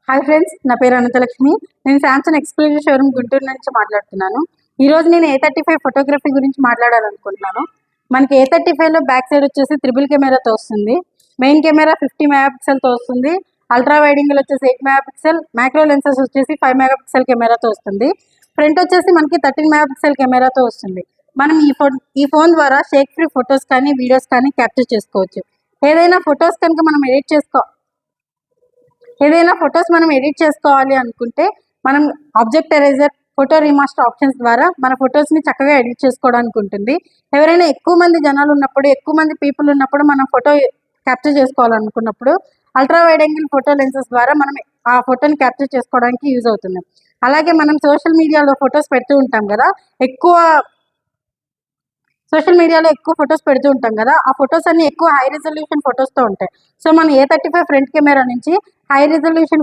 Hi friends, నా పేరు అనంతలక్ష్మి. నేను శాంసంగ్ ఎక్స్క్లూజివ్ షోరూమ్ గుంటూరు నుంచి మాట్లాడుతున్నాను. ఈరోజు నేను A35 ఫోటోగ్రఫీ గురించి మాట్లాడాలనుకుంటున్నాను. మనకి A35లో బ్యాక్ సైడ్ వచ్చేసి త్రిబుల్ కెమెరాతో వస్తుంది. మెయిన్ కెమెరా 50 మెగాపిక్సెల్తో వస్తుంది. అల్ట్రా వైడింగ్లో వచ్చేసి 8 మెగాపిక్సెల్, మ్యాక్రో లెన్సెస్ వచ్చేసి 5 మెగాపిక్సెల్ కెమెరాతో వస్తుంది. ఫ్రంట్ వచ్చేసి మనకి 13 మెగాపిక్సెల్ కెమెరాతో వస్తుంది. మనం ఈ ఫోన్ ద్వారా షేక్ ఫ్రీ ఫొటోస్ కానీ వీడియోస్ కానీ క్యాప్చర్ చేసుకోవచ్చు. ఏదైనా ఫొటోస్ కనుక మనం ఎడిట్ చేసుకోవాలి అనుకుంటే మనం object eraser, photo remaster options ద్వారా మన ఫొటోస్ని చక్కగా ఎడిట్ చేసుకోవడానికి ఉంటుంది. ఎవరైనా ఎక్కువ మంది జనాలు ఉన్నప్పుడు, ఎక్కువ మంది పీపుల్ ఉన్నప్పుడు మనం ఫోటో క్యాప్చర్ చేసుకోవాలనుకున్నప్పుడు ultra wide angle photo lenses ద్వారా మనం ఆ ఫోటోని క్యాప్చర్ చేసుకోవడానికి యూజ్ అవుతుంది. అలాగే మనం సోషల్ మీడియాలో ఫొటోస్ పెడుతూ ఉంటాం కదా, సోషల్ మీడియాలో ఎక్కువ ఫొటోస్ పెడుతూ ఉంటాం కదా, ఆ ఫొటోస్ అన్ని ఎక్కువ హై రిజల్యూషన్ ఫొటోస్తో ఉంటాయి. సో మనం A35 ఫ్రంట్ కెమెరా నుంచి హై రిజల్యూషన్